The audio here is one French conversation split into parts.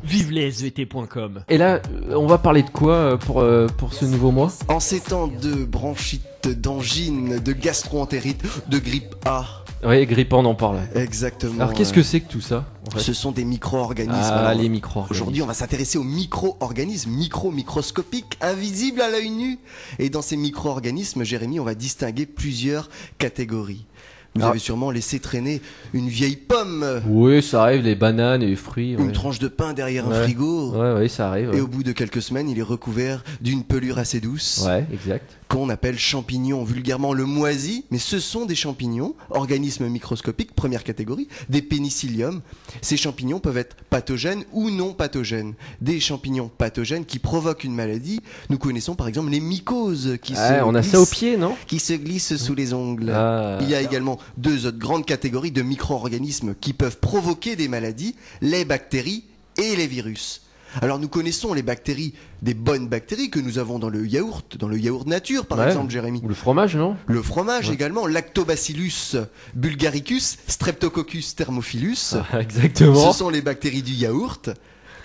Vive les SVT.com. Et là, on va parler de quoi pour ce nouveau mois? En ces temps de bronchite, d'angine, de gastro-entérite, de grippe A. Oui, grippant, on en parle. Exactement. Alors qu'est-ce que c'est que tout ça en fait? Ce sont des micro-organismes. Ah, Alors, les micro-organismes. Aujourd'hui, on va s'intéresser aux micro-organismes, microscopiques, invisibles à l'œil nu. Et dans ces micro-organismes, Jérémy, on va distinguer plusieurs catégories. Vous avez sûrement laissé traîner une vieille pomme, Oui, ça arrive, les bananes et les fruits. une Ouais. tranche de pain derrière un Ouais. frigo. Ouais, ça arrive. Et Ouais, au bout de quelques semaines, il est recouvert d'une pelure assez douce. ouais, exact. Qu'on appelle champignons, vulgairement le moisi, mais ce sont des champignons, organismes microscopiques, première catégorie, des pénicilliums. Ces champignons peuvent être pathogènes ou non pathogènes. Des champignons pathogènes qui provoquent une maladie, nous connaissons par exemple les mycoses qui, On a ça au pied, non? qui se glissent sous les ongles. Ah. Il y a également deux autres grandes catégories de micro-organismes qui peuvent provoquer des maladies, les bactéries et les virus. Alors nous connaissons les bactéries, des bonnes bactéries que nous avons dans le yaourt nature par Ouais. exemple, Jérémy. Ou le fromage, non? Le fromage Ouais. également, Lactobacillus bulgaricus, Streptococcus thermophilus. Ah, exactement. Ce sont les bactéries du yaourt.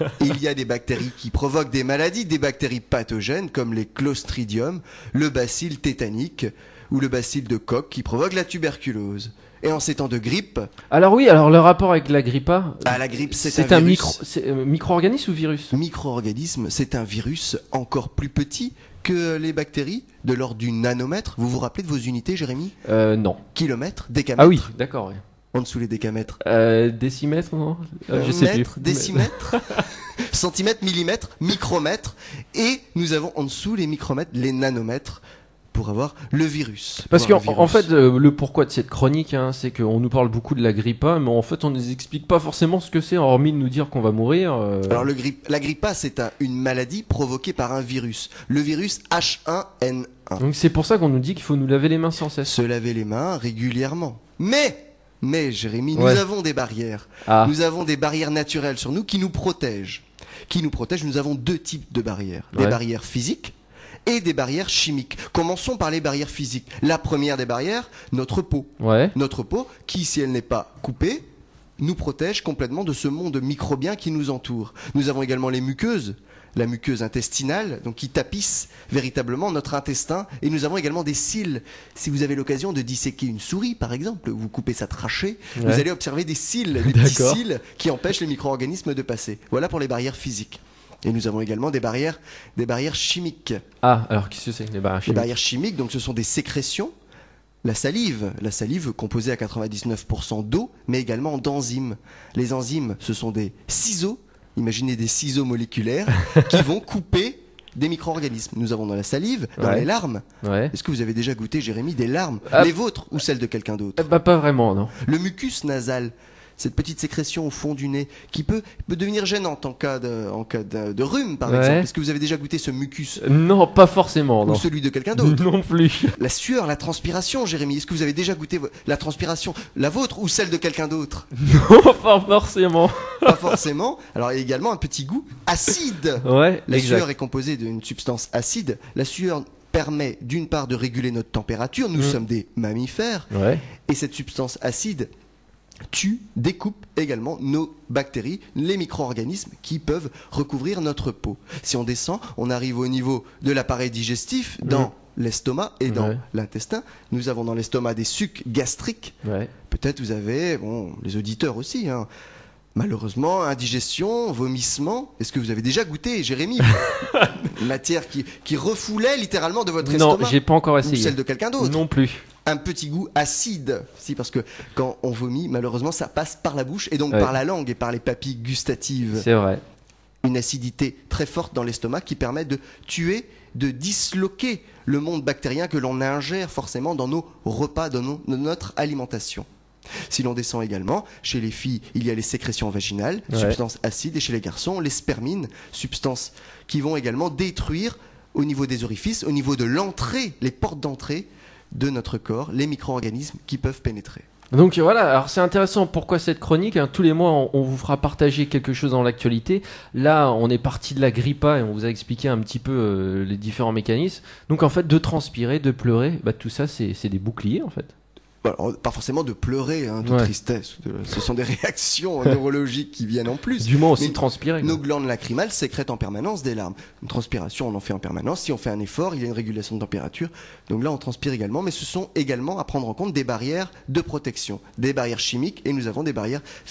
Et il y a des bactéries qui provoquent des maladies, des bactéries pathogènes comme les Clostridium, le bacille tétanique ou le bacille de Koch qui provoque la tuberculose. Et en ces temps de grippe, Alors oui, alors le rapport avec la grippe A, la grippe c'est un un virus. micro-organisme ou virus? Micro-organisme, c'est un virus encore plus petit que les bactéries, de l'ordre du nanomètre. Vous vous rappelez de vos unités, Jérémy? Non. Kilomètre, décamètre. Ah oui, d'accord. Ouais. En dessous les décamètres. Décimètre, non? Je sais Mètre, plus. décimètre, centimètre, millimètre, micromètre. Et nous avons en dessous les micromètres, les nanomètres, pour avoir le virus. Parce Voir qu'en le virus. fait, le pourquoi de cette chronique, hein, c'est qu'on nous parle beaucoup de la grippe A, mais en fait, on ne nous explique pas forcément ce que c'est, hormis de nous dire qu'on va mourir. Alors la grippe A, c'est une maladie provoquée par un virus. Le virus H1N1. Donc c'est pour ça qu'on nous dit qu'il faut nous laver les mains sans cesse. Se laver les mains régulièrement. Mais Jérémy, Ouais. nous avons des barrières. Ah, Nous avons des barrières naturelles sur nous qui nous protègent. Nous avons deux types de barrières. Des Ouais. barrières physiques et des barrières chimiques. Commençons par les barrières physiques. La première des barrières, notre peau. ouais. Notre peau, qui, si elle n'est pas coupée, nous protège complètement de ce monde microbien qui nous entoure. Nous avons également les muqueuses, la muqueuse intestinale, donc qui tapisse véritablement notre intestin. Et nous avons également des cils. Si vous avez l'occasion de disséquer une souris, par exemple, vous coupez sa trachée, Ouais. vous allez observer des cils, des petits D'accord. cils qui empêchent les micro-organismes de passer. Voilà pour les barrières physiques. Et nous avons également des barrières chimiques. Ah, alors qu'est-ce que c'est les barrières Les chimiques? barrières chimiques, donc ce sont des sécrétions. La salive composée à 99% d'eau, mais également d'enzymes. Les enzymes, ce sont des ciseaux, imaginez des ciseaux moléculaires, qui vont couper des micro-organismes. Nous avons dans la salive, dans Ouais. les larmes. Ouais. Est-ce que vous avez déjà goûté, Jérémy, des larmes? Ah. Les vôtres ou celles de quelqu'un d'autre? Bah pas vraiment, non. Le mucus nasal, cette petite sécrétion au fond du nez, qui peut devenir gênante en cas de rhume, par Ouais. exemple. Est-ce que vous avez déjà goûté ce mucus? Non, pas forcément, Ou non. celui de quelqu'un d'autre? Non plus. La sueur, la transpiration, Jérémy. Est-ce que vous avez déjà goûté la transpiration, la vôtre ou celle de quelqu'un d'autre? Non, pas forcément. Pas forcément. Alors il y a également un petit goût acide. Ouais, La exact. sueur est composée d'une substance acide. La sueur permet d'une part de réguler notre température. Nous sommes des mammifères. Ouais. Et cette substance acide découpe également nos bactéries, les micro-organismes qui peuvent recouvrir notre peau. Si on descend, on arrive au niveau de l'appareil digestif, dans l'estomac et dans Ouais. l'intestin. Nous avons dans l'estomac des sucs gastriques. Ouais. Peut-être vous avez, les auditeurs aussi, hein, malheureusement, indigestion, vomissement. Est-ce que vous avez déjà goûté, Jérémy, une matière qui refoulait littéralement de votre Non, estomac j'ai pas encore ou essayé. celle de quelqu'un d'autre? Non plus. Un petit goût acide. Si, parce que quand on vomit, malheureusement, ça passe par la bouche et donc Ouais. par la langue et par les papilles gustatives. C'est vrai. Une acidité très forte dans l'estomac qui permet de tuer, de disloquer le monde bactérien que l'on ingère forcément dans nos repas, dans notre alimentation. Si l'on descend également, chez les filles, il y a les sécrétions vaginales, Ouais. substances acides, et chez les garçons, les spermines, substances qui vont également détruire au niveau des orifices, au niveau de l'entrée, les portes d'entrée de notre corps, les micro-organismes qui peuvent pénétrer. Donc voilà, alors c'est intéressant pourquoi cette chronique, hein, tous les mois on vous fera partager quelque chose dans l'actualité. Là on est parti de la grippe A et on vous a expliqué un petit peu les différents mécanismes. Donc en fait de transpirer, de pleurer, bah, tout ça c'est des boucliers en fait. Alors, pas forcément de pleurer, hein, de Ouais. tristesse. Ce sont des réactions neurologiques qui viennent en plus. Du moins aussi Mais transpirer. nos glandes lacrymales sécrètent en permanence des larmes. Une transpiration, on en fait en permanence. Si on fait un effort, il y a une régulation de température. Donc là, on transpire également. Mais ce sont également à prendre en compte des barrières de protection, des barrières chimiques, et nous avons des barrières physiques.